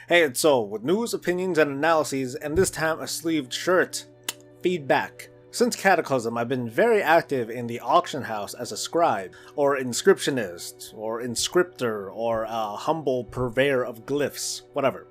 Hey, it's Soul, with news, opinions, and analyses, and this time a sleeved shirt. Feedback. Since Cataclysm, I've been very active in the auction house as a scribe, or inscriptionist, or inscriptor, or a humble purveyor of glyphs, whatever.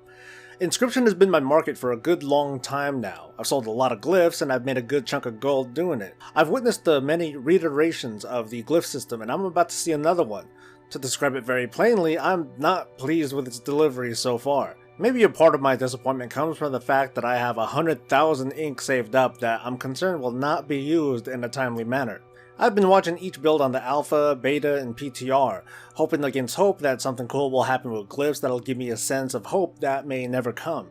Inscription has been my market for a good long time now. I've sold a lot of glyphs and I've made a good chunk of gold doing it. I've witnessed the many reiterations of the glyph system and I'm about to see another one. To describe it very plainly, I'm not pleased with its delivery so far. Maybe a part of my disappointment comes from the fact that I have 100,000 ink saved up that I'm concerned will not be used in a timely manner. I've been watching each build on the alpha, beta, and PTR, hoping against hope that something cool will happen with glyphs that'll give me a sense of hope that may never come.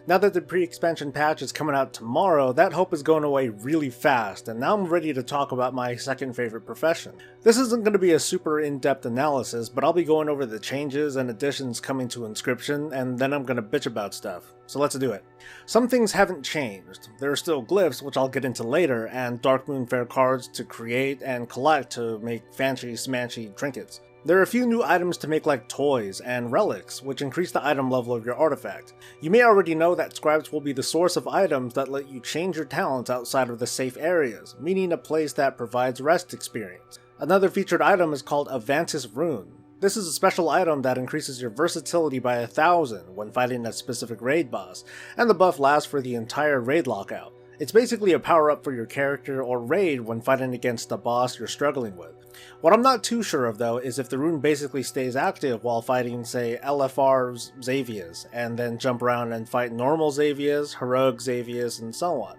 Now that the pre-expansion patch is coming out tomorrow, that hope is going away really fast, and now I'm ready to talk about my second favorite profession. This isn't going to be a super in-depth analysis, but I'll be going over the changes and additions coming to Inscription, and then I'm going to bitch about stuff. So let's do it. Some things haven't changed. There are still glyphs, which I'll get into later, and Darkmoon Fair cards to create and collect to make fancy smanchy trinkets. There are a few new items to make like toys and relics, which increase the item level of your artifact. You may already know that scribes will be the source of items that let you change your talents outside of the safe areas, meaning a place that provides rest experience. Another featured item is called a Vantis Rune. This is a special item that increases your versatility by 1,000 when fighting a specific raid boss, and the buff lasts for the entire raid lockout. It's basically a power-up for your character or raid when fighting against a boss you're struggling with. What I'm not too sure of though is if the rune basically stays active while fighting, say, LFR's Xavias, and then jump around and fight normal Xavias, heroic Xavias, and so on.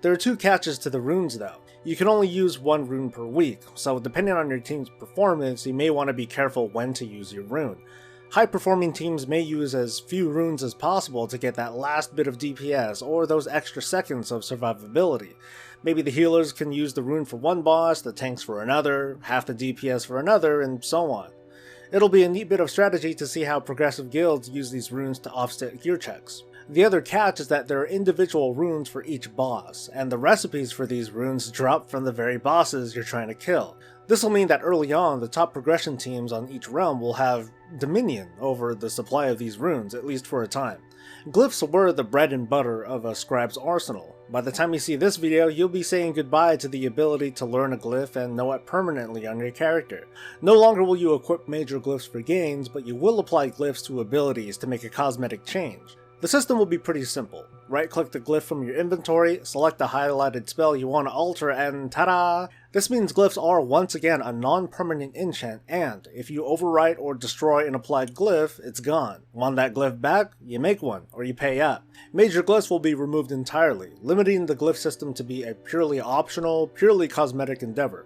There are two catches to the runes though. You can only use one rune per week, so depending on your team's performance, you may want to be careful when to use your rune. High-performing teams may use as few runes as possible to get that last bit of DPS or those extra seconds of survivability. Maybe the healers can use the rune for one boss, the tanks for another, half the DPS for another, and so on. It'll be a neat bit of strategy to see how progressive guilds use these runes to offset gear checks. The other catch is that there are individual runes for each boss, and the recipes for these runes drop from the very bosses you're trying to kill. This will mean that early on, the top progression teams on each realm will have dominion over the supply of these runes, at least for a time. Glyphs were the bread and butter of a scribe's arsenal. By the time you see this video, you'll be saying goodbye to the ability to learn a glyph and know it permanently on your character. No longer will you equip major glyphs for gains, but you will apply glyphs to abilities to make a cosmetic change. The system will be pretty simple. Right-click the glyph from your inventory, select the highlighted spell you want to alter, and ta-da! This means glyphs are once again a non-permanent enchant, and if you overwrite or destroy an applied glyph, it's gone. Want that glyph back? You make one, or you pay up. Major glyphs will be removed entirely, limiting the glyph system to be a purely optional, purely cosmetic endeavor.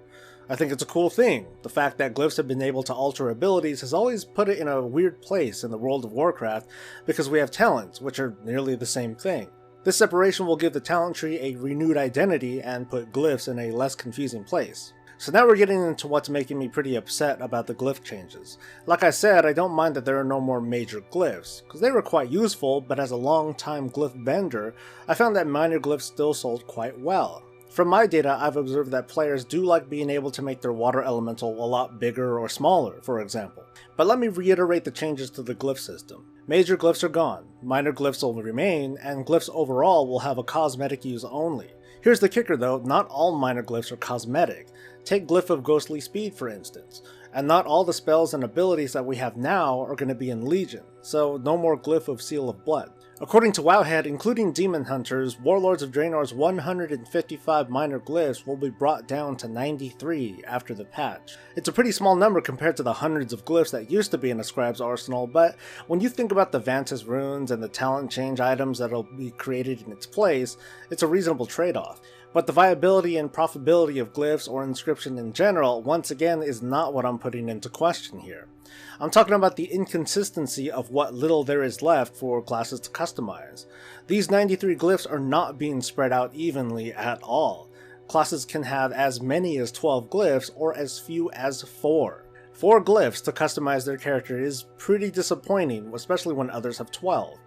I think it's a cool thing. The fact that glyphs have been able to alter abilities has always put it in a weird place in the World of Warcraft because we have talents, which are nearly the same thing. This separation will give the talent tree a renewed identity and put glyphs in a less confusing place. So now we're getting into what's making me pretty upset about the glyph changes. Like I said, I don't mind that there are no more major glyphs, because they were quite useful, but as a long-time glyph vendor, I found that minor glyphs still sold quite well. From my data, I've observed that players do like being able to make their water elemental a lot bigger or smaller, for example. But let me reiterate the changes to the glyph system. Major glyphs are gone, minor glyphs will remain, and glyphs overall will have a cosmetic use only. Here's the kicker though, not all minor glyphs are cosmetic. Take Glyph of Ghostly Speed for instance, and not all the spells and abilities that we have now are going to be in Legion, so no more Glyph of Seal of Blood. According to Wowhead, including Demon Hunters, Warlords of Draenor's 155 minor glyphs will be brought down to 93 after the patch. It's a pretty small number compared to the hundreds of glyphs that used to be in a scribe's arsenal, but when you think about the Vantis runes and the talent change items that'll be created in its place, it's a reasonable trade-off. But the viability and profitability of glyphs or inscription in general, once again, is not what I'm putting into question here. I'm talking about the inconsistency of what little there is left for classes to customize. These 93 glyphs are not being spread out evenly at all. Classes can have as many as 12 glyphs or as few as 4. 4 glyphs to customize their character is pretty disappointing, especially when others have 12.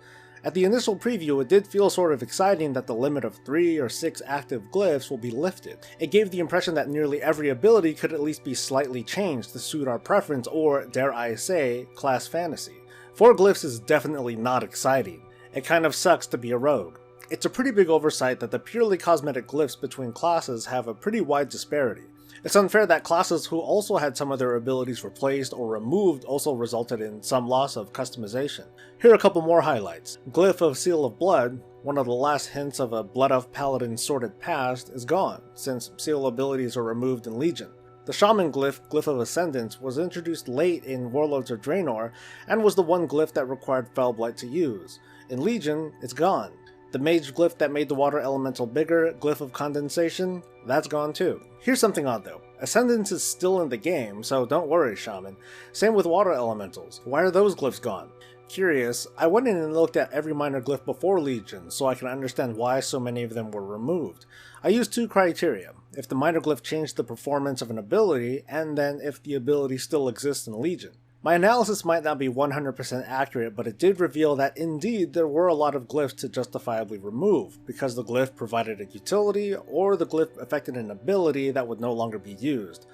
At the initial preview, it did feel sort of exciting that the limit of 3 or 6 active glyphs will be lifted. It gave the impression that nearly every ability could at least be slightly changed to suit our preference or, dare I say, class fantasy. 4 glyphs is definitely not exciting. It kind of sucks to be a rogue. It's a pretty big oversight that the purely cosmetic glyphs between classes have a pretty wide disparity. It's unfair that classes who also had some of their abilities replaced or removed also resulted in some loss of customization. Here are a couple more highlights. Glyph of Seal of Blood, one of the last hints of a Blood Elf Paladin's sordid past, is gone, since seal abilities are removed in Legion. The Shaman glyph, Glyph of Ascendance, was introduced late in Warlords of Draenor, and was the one glyph that required Fellblight to use. In Legion, it's gone. The Mage glyph that made the water elemental bigger, Glyph of Condensation, that's gone too. Here's something odd though. Ascendance is still in the game, so don't worry, Shaman. Same with water elementals. Why are those glyphs gone? Curious, I went in and looked at every minor glyph before Legion, so I can understand why so many of them were removed. I used 2 criteria: if the minor glyph changed the performance of an ability, and then if the ability still exists in Legion. My analysis might not be 100% accurate, but it did reveal that indeed there were a lot of glyphs to justifiably remove, because the glyph provided a utility, or the glyph affected an ability that would no longer be used.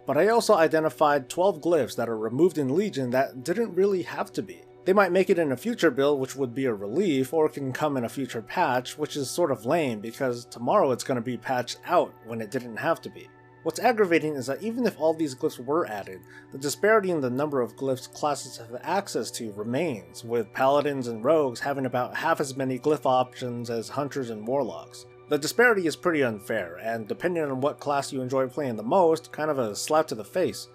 But I also identified 12 glyphs that are removed in Legion that didn't really have to be. They might make it in a future build, which would be a relief, or it can come in a future patch, which is sort of lame because tomorrow it's going to be patched out when it didn't have to be. What's aggravating is that even if all these glyphs were added, the disparity in the number of glyphs classes have access to remains, with paladins and rogues having about half as many glyph options as hunters and warlocks. The disparity is pretty unfair, and depending on what class you enjoy playing the most, kind of a slap to the face.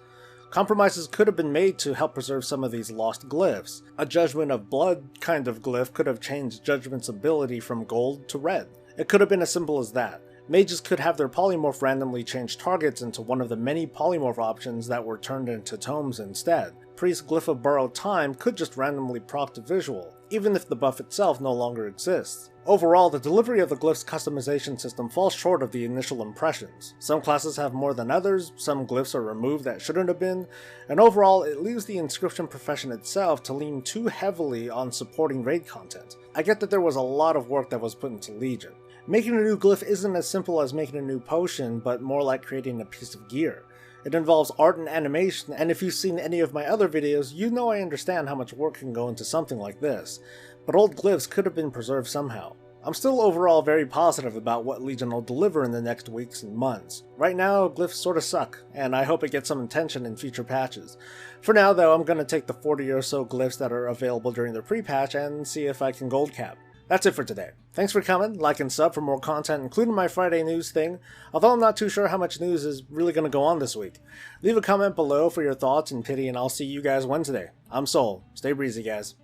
Compromises could have been made to help preserve some of these lost glyphs. A Judgment of Blood kind of glyph could have changed Judgment's ability from gold to red. It could have been as simple as that. Mages could have their polymorph randomly change targets into one of the many polymorph options that were turned into tomes instead. Priest Glyph of Borrowed Time could just randomly proc to visual, even if the buff itself no longer exists. Overall, the delivery of the glyph's customization system falls short of the initial impressions. Some classes have more than others, some glyphs are removed that shouldn't have been, and overall it leaves the inscription profession itself to lean too heavily on supporting raid content. I get that there was a lot of work that was put into Legion. Making a new glyph isn't as simple as making a new potion, but more like creating a piece of gear. It involves art and animation, and if you've seen any of my other videos, you know I understand how much work can go into something like this. But old glyphs could have been preserved somehow. I'm still overall very positive about what Legion will deliver in the next weeks and months. Right now, glyphs sorta suck, and I hope it gets some attention in future patches. For now though, I'm gonna take the 40 or so glyphs that are available during the pre-patch and see if I can gold cap. That's it for today. Thanks for coming, like and sub for more content, including my Friday news thing, although I'm not too sure how much news is really going to go on this week. Leave a comment below for your thoughts and pity, and I'll see you guys Wednesday. I'm Soul. Stay breezy, guys.